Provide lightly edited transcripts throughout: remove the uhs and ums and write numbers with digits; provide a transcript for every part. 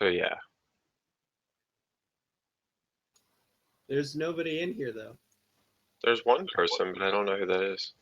So yeah, There's nobody in here though. there's one person, but I don't know who that is.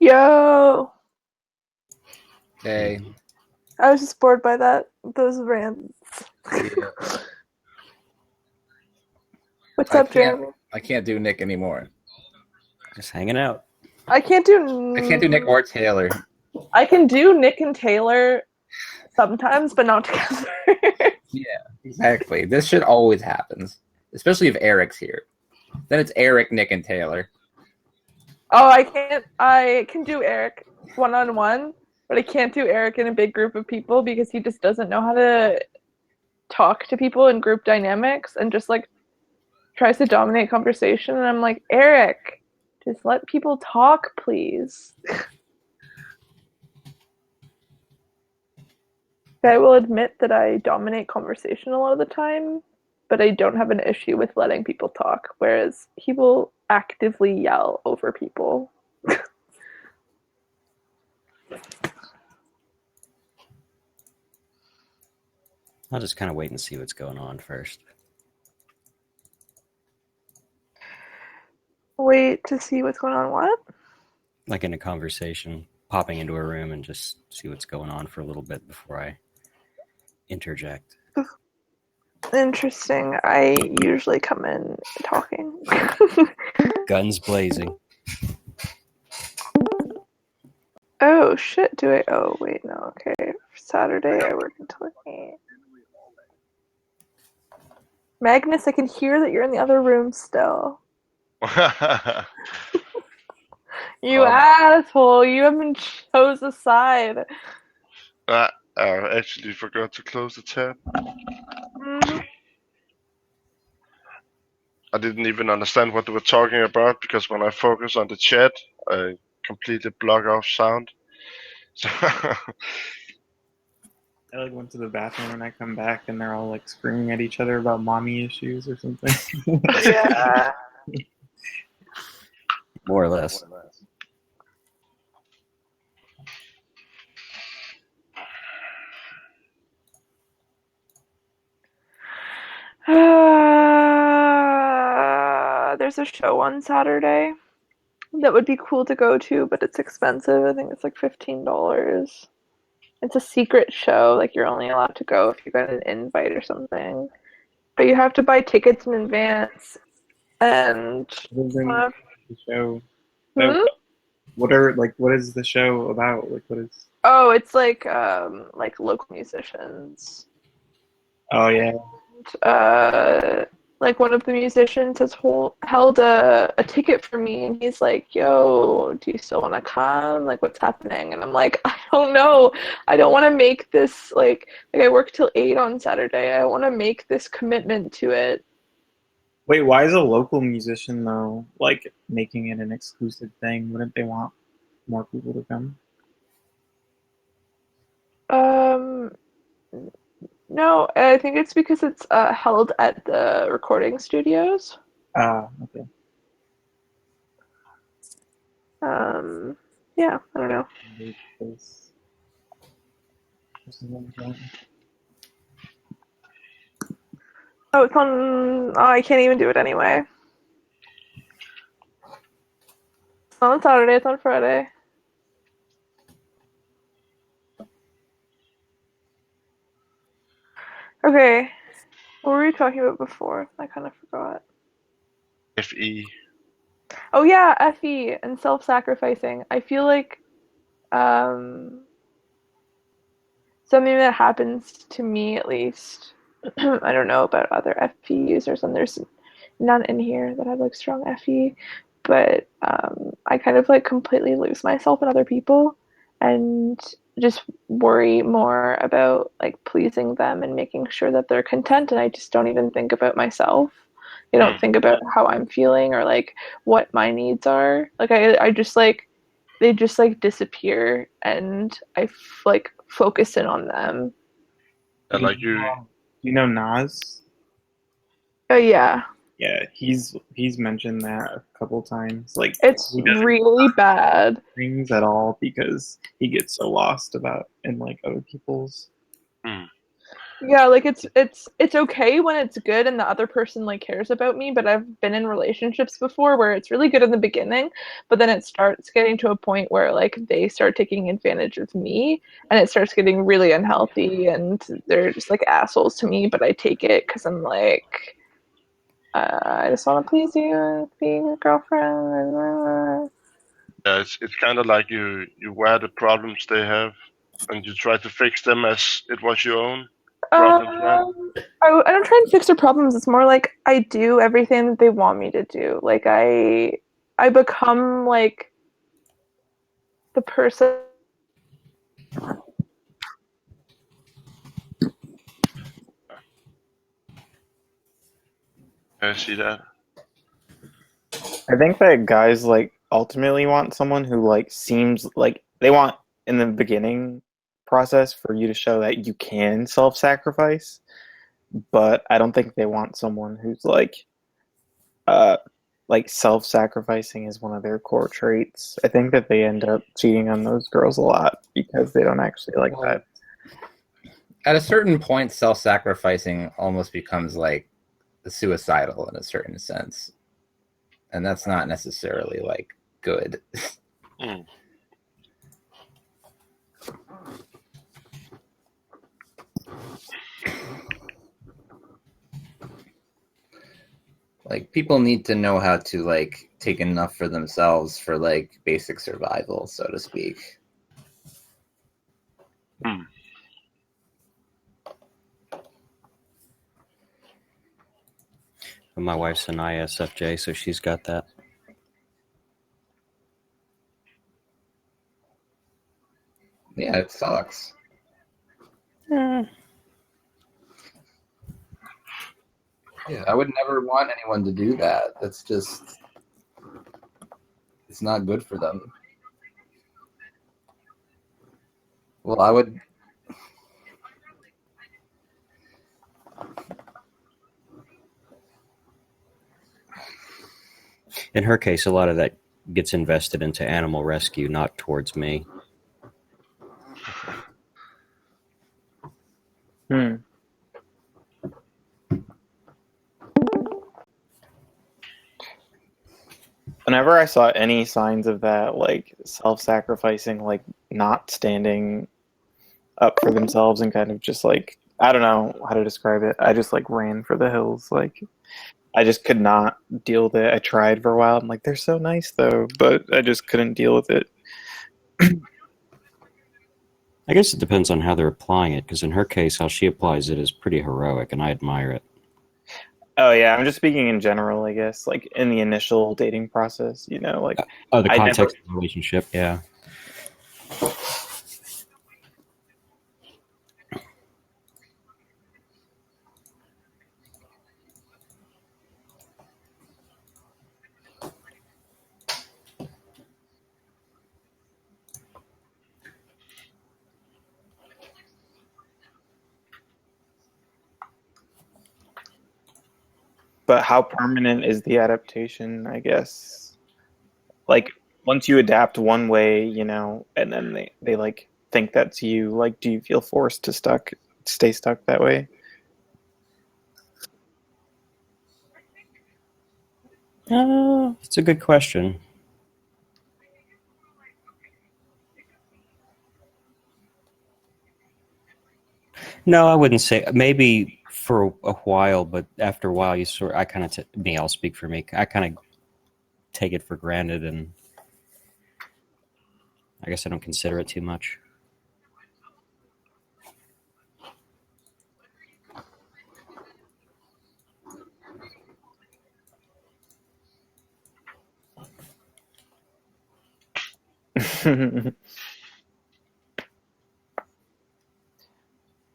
Yo, Hey. I was just bored by those rants. Yeah. What's I up, can't- Jeremy? I can't do Nick anymore. Just hanging out. I can't do. I can't do Nick or Taylor. I can do Nick and Taylor sometimes, but not together. Exactly. This shit always happens, especially if Eric's here. Then it's Eric, Nick, and Taylor. Oh, I can't. I can do Eric one-on-one, but I can't do Eric in a big group of people because he just doesn't know how to talk to people in group dynamics and just like tries to dominate conversation. And I'm like, Eric, just let people talk, please. I will admit that I dominate conversation a lot of the time, but I don't have an issue with letting people talk, whereas he will actively yell over people. I'll just kind of wait and see what's going on first. Wait to see what's going on. What? Like in a conversation, popping into a room and just see what's going on for a little bit before I interject. Interesting. I usually come in talking. Guns blazing. Oh shit, do I? Oh wait, no, okay. Saturday I work until 8. Magnus, I can hear that you're in the other room still. You asshole, you haven't chose a side. I actually forgot to close the tab. Mhm. I didn't even understand what they were talking about because when I focus on the chat, I completely block off sound. So I like went to the bathroom and I come back and they're all like screaming at each other about mommy issues or something. Yeah. More or less. There's a show on Saturday that would be cool to go to, but it's expensive. I think it's like $15. It's a secret show, like you're only allowed to go if you got an invite or something. But you have to buy tickets in advance. And Other than uh, the show, hmm? what is the show about? Like what is? Oh, it's like local musicians. Oh yeah, Like one of the musicians has held a ticket for me, and he's like, "Yo, do you still want to come? Like, what's happening?" And I'm like, "I don't know. I don't want to make this like I work till 8 on Saturday. I want to make this commitment to it." wait, why is a local musician though like making it an exclusive thing? Wouldn't they want more people to come? Um, no, I think it's because it's held at the recording studios. Ah, okay. Yeah, I don't know. Oh, it's on. Oh, I can't even do it anyway. It's not on Saturday. It's on Friday. Okay, what were we talking about before? I kind of forgot. FE. Oh yeah, FE and self-sacrificing. I feel like um, something that happens to me at least. I don't know about other FE users, and there's none in here that have like strong FE, but I kind of like completely lose myself in other people and just worry more about like pleasing them and making sure that they're content, and I just don't even think about myself. I don't think about how I'm feeling or like what my needs are. Like I just like they just like disappear, and like focus in on them. And like you, You know Nas? Oh yeah, Yeah, he's mentioned that a couple times. Like it's he doesn't really bad. things at all because he gets so lost about in like other people's. Yeah, like it's okay when it's good and the other person like cares about me, but I've been in relationships before where it's really good in the beginning, but then it starts getting to a point where like they start taking advantage of me and it starts getting really unhealthy and they're just like assholes to me, but I take it because I'm like I just want to please you and being a girlfriend. Yeah, it's kind of like you wear the problems they have, and you try to fix them as it was your own problems. Right? I don't try and fix their problems. It's more like I do everything that they want me to do. Like I become like the person. I see that. I think that guys like ultimately want someone who like seems like they want in the beginning process for you to show that you can self-sacrifice, but I don't think they want someone who's like self-sacrificing is one of their core traits. I think that they end up cheating on those girls a lot because they don't actually like that. At a certain point, self-sacrificing almost becomes like suicidal in a certain sense, and that's not necessarily like good. Mm. Like people need to know how to like take enough for themselves for like basic survival, so to speak. Mm. My wife's an ISFJ, so she's got that. Yeah, it sucks. Eh. Yeah, I would never want anyone to do that. That's just, it's not good for them. Well, I would. In her case, a lot of that gets invested into animal rescue, not towards me. Hmm. Whenever I saw any signs of that, like self-sacrificing, like not standing up for themselves and kind of just like, I don't know how to describe it. I just like ran for the hills. Like I just could not deal with it. I tried for a while. I'm like, they're so nice though, but I just couldn't deal with it. I guess it depends on how they're applying it, because in her case, how she applies it is pretty heroic, and I admire it. Oh yeah, I'm just speaking in general, I guess. Like in the initial dating process, you know, like Oh, the I context of the relationship, yeah. but how permanent is the adaptation, I guess? Like once you adapt one way, you know, and then they like think that's you, like do you feel forced to stay stuck that way? It's a good question. No, I wouldn't say. Maybe for a while, but after a while, you sort. I kind of I'll speak for me. I kind of take it for granted, and I guess I don't consider it too much.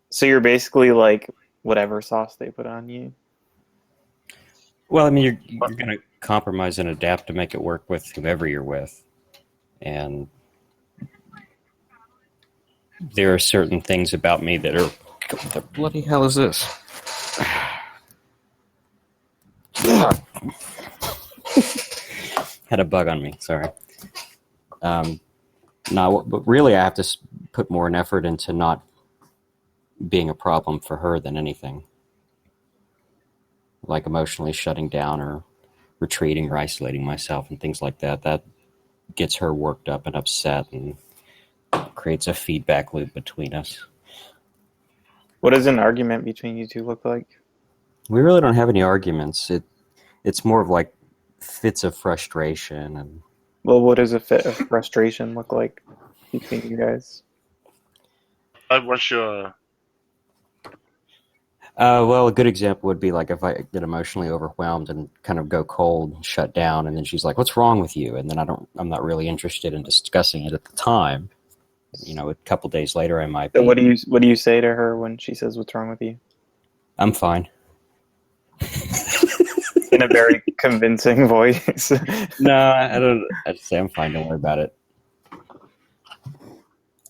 So you're basically like whatever sauce they put on you. Well, I mean, you're going to compromise and adapt to make it work with whomever you're with, and there are certain things about me that are. What the bloody hell is this? Had a bug on me. Sorry. No, but really, I have to put more an effort into not being a problem for her than anything. Like emotionally shutting down or retreating or isolating myself and things like that. That gets her worked up and upset and creates a feedback loop between us. What does an argument between you two look like? We really don't have any arguments. It's more of like fits of frustration and Well, what does a fit of frustration look like between you guys? What's your well, a good example would be like if I get emotionally overwhelmed and kind of go cold, shut down, and then she's like, "What's wrong with you?" And then I'm not really interested in discussing it at the time. You know, a couple days later, I might be. So what do you say to her when she says, "What's wrong with you?" I'm fine. In a very convincing voice. No, I don't. I just say I'm fine. Don't worry about it.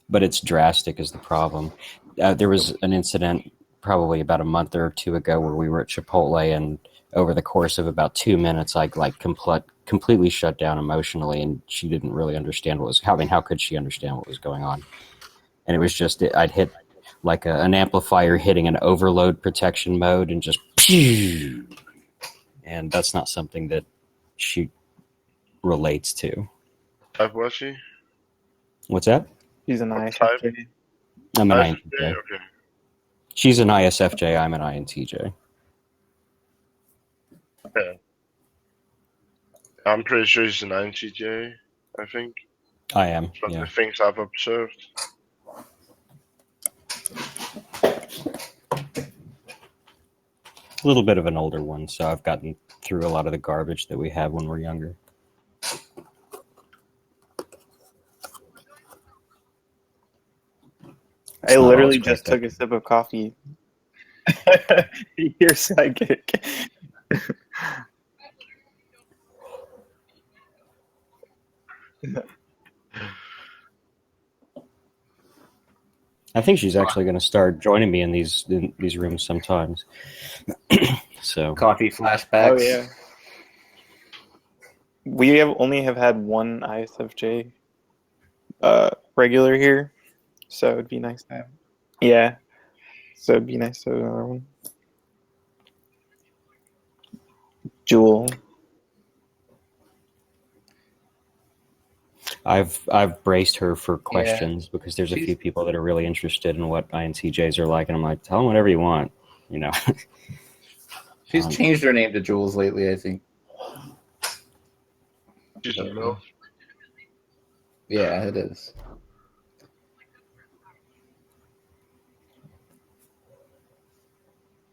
But it's drastic is the problem. There was an incident probably about a month or two ago where we were at Chipotle, and over the course of about 2 minutes, I like completely shut down emotionally, and she didn't really understand what was happening. How could she understand what was going on? And it was just I'd hit like an amplifier hitting an overload protection mode, and just pew! And that's not something that she relates to. type was she? What's that? She's an What type? ISFJ. I'm an ISFJ? INTJ. Okay. She's an ISFJ. I'm an INTJ. Yeah. I'm pretty sure she's an INTJ, I think. I am. From Yeah. the things I've observed. A little bit of an older one, so I've gotten through a lot of the garbage that we had when we're younger. I not literally always just cracked took a sip of coffee. You're psychic. I think she's actually going to start joining me in these rooms sometimes. So Coffee flashbacks. Oh yeah. We have only had one ISFJ regular here, so it'd be nice to have. Yeah, so it'd be nice to have another one. Jewel. I've braced her for questions because there's a few people that are really interested in what INTJs are like, and I'm like, tell them whatever you want, you know. She's changed her name to Jules lately, I think. She's a MILF. Yeah, it is.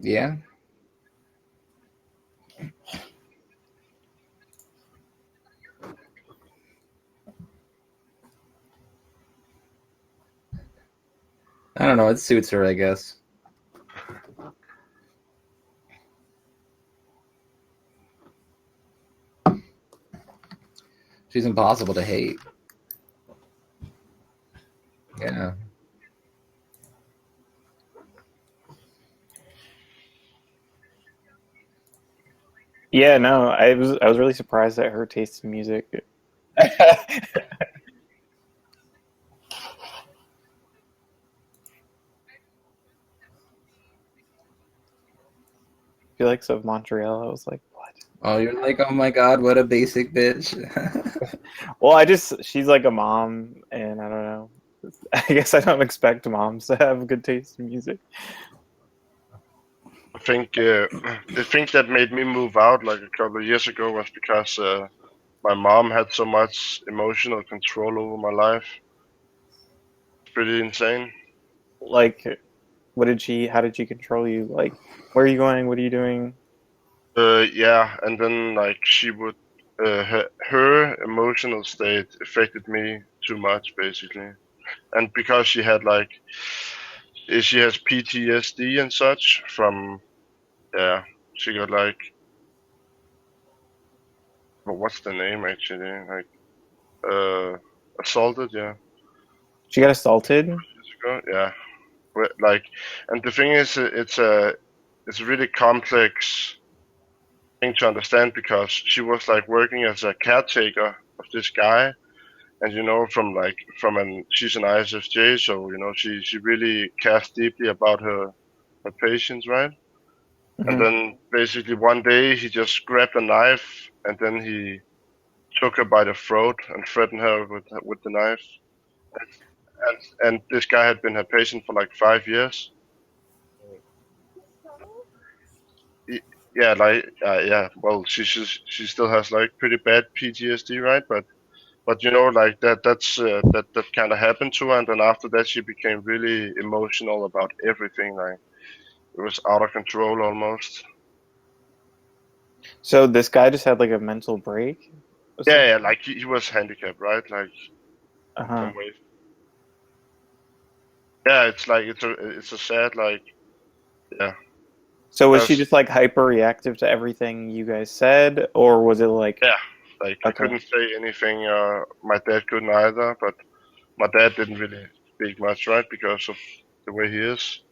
Yeah. I don't know. It suits her, I guess. She's impossible to hate. Yeah. Yeah, no, I was really surprised at her taste in music. She likes of Montreal. I was like, what? Oh, you're like, oh my god, what a basic bitch. Well, she's like a mom, and I don't know. I guess I don't expect moms to have good taste in music. I think the thing that made me move out like a couple of years ago was because my mom had so much emotional control over my life. It's pretty insane. Like, how did she control you? Like, where are you going? What are you doing? Yeah, and then like she would, her emotional state affected me too much basically, and because she had like, she has PTSD and such from, yeah, she got like, but what's the name actually? Like, assaulted, yeah, She got assaulted? years ago, yeah. But like, and the thing is, it's a really complex thing to understand because she was like working as a caretaker of this guy, and she's an ISFJ, so she really cares deeply about her patients, right? And Mhm. then basically one day he just grabbed a knife and then he took her by the throat and threatened her with the knife. And this guy had been her patient for like 5 years. Yeah, well, she still has like pretty bad PTSD, right? But like that kind of happened to her, and then after that she became really emotional about everything. Like it was out of control almost. So this guy just had like a mental break. Yeah, like he was handicapped, right? Like Uh-huh. some way. Yeah, it's like it's a sad like yeah. So was she That's- just like hyper reactive to everything you guys said, or was it like Yeah, like I Okay. couldn't say anything. My dad couldn't either, but my dad didn't really speak much, right? Because of the way he is.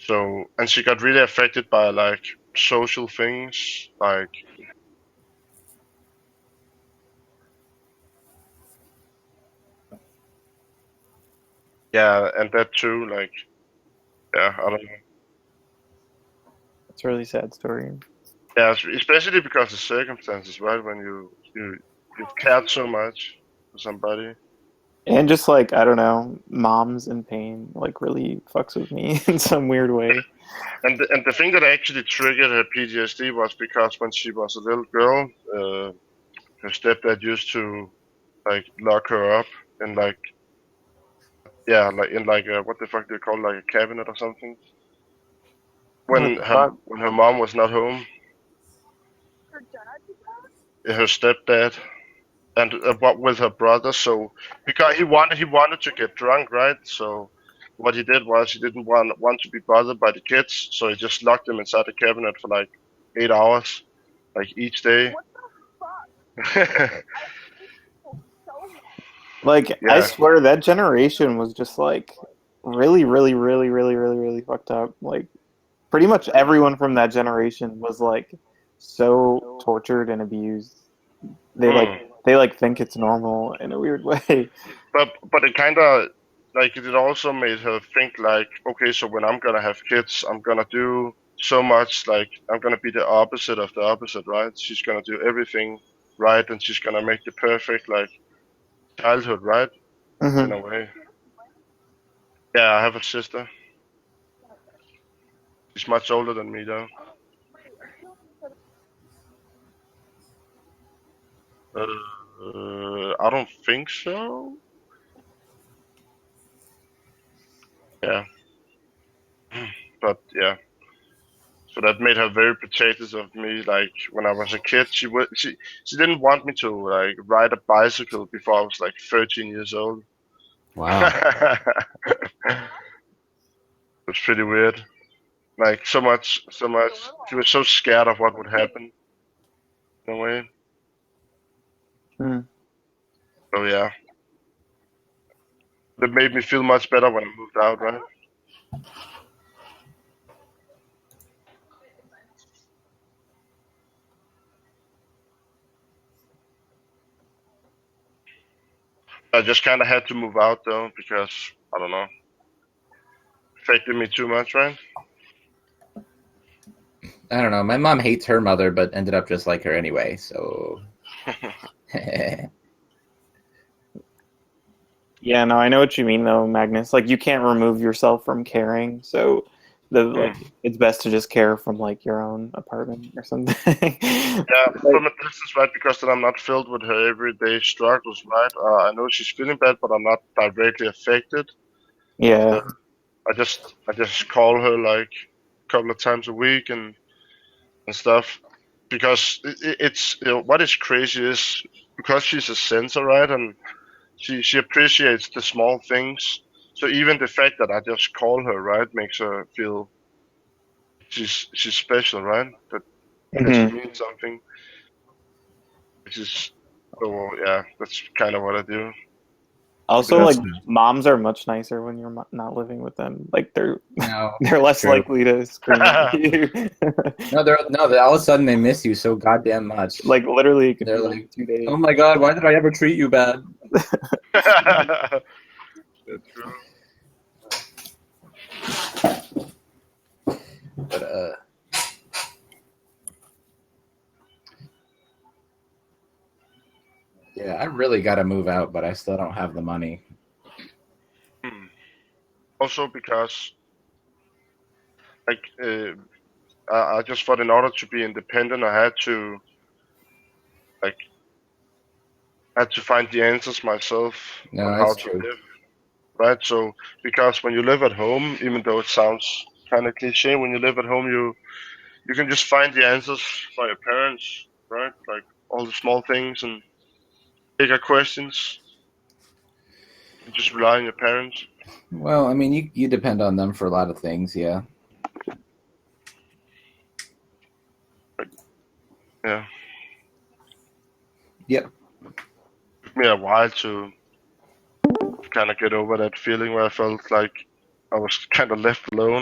So, and she got really affected by like social things, like yeah, and that too, like yeah, I don't know. it's a really sad story? Yeah, especially because of circumstances, right? When you've cared so much for somebody. And just like I don't know, moms in pain like really fucks with me in some weird way. And the thing that actually triggered her PTSD was because when she was a little girl, her stepdad used to like lock her up in like like in like what the fuck do you call it, like a cabinet or something. When What the fuck? her mom was not home, her stepdad, and what with her brother. So because he wanted to get drunk, right? So what he did was he didn't want to be bothered by the kids, so he just locked them inside the cabinet for like 8 hours, like each day. Like I Yeah. swear that generation was just like really, really, really, really, really, really fucked up. Like pretty much everyone from that generation was like so tortured and abused. They like think it's normal in a weird way. But it kind of like it also made her think like, okay, so when I'm gonna have kids, I'm gonna do so much, like I'm gonna be the opposite of the opposite, right? She's gonna do everything right, and she's gonna make the perfect like childhood, right? Mhm. In a way. Yeah, I have a sister. She's much older than me though. I don't think so. Yeah, but yeah. So that made her very protective of me. Like when I was a kid, she didn't want me to like ride a bicycle before I was like 13 years old. Wow. It's pretty weird. Like so much. She was so scared of what would happen. In a way. Hmm. So yeah, that made me feel much better when I moved out, right? I just kind of had to move out though because I don't know, affected me too much, right? I don't know. My mom hates her mother, but ended up just like her anyway. So. Yeah, no, I know what you mean though, Magnus. Like you can't remove yourself from caring, so it's best to just care from like your own apartment or something. Yeah, from a distance, right? Because then I'm not filled with her everyday struggles, right? I know she's feeling bad, but I'm not directly affected. Yeah. I just call her like a couple of times a week and stuff. Because it's what is crazy is because she's a sensor, right? And she appreciates the small things. So even the fact that I just call her, right, makes her feel she's special, right? That she means something. Which is so yeah, that's kind of what I do. Also, That's like moms are much nicer when you're not living with them. Like they're No, less true. likely to scream at you. No, all of a sudden they miss you so goddamn much. Like literally, it could They're be like, 2 days. oh my god, why did I ever treat you bad? That's true. But yeah, I really got to move out, but I still don't have the money. Also because like I just thought in order to be independent, I had to find the answers myself No, on how that's to true. live. Right? So because when you live at home, even though it sounds kind of cliche, when you live at home, you can just find the answers by your parents, right? Like all the small things and bigger questions. You just rely on your parents. Well, I mean, you depend on them for a lot of things, yeah. Yeah. Yep. It took me a while to kind of get over that feeling where I felt like I was kind of left alone.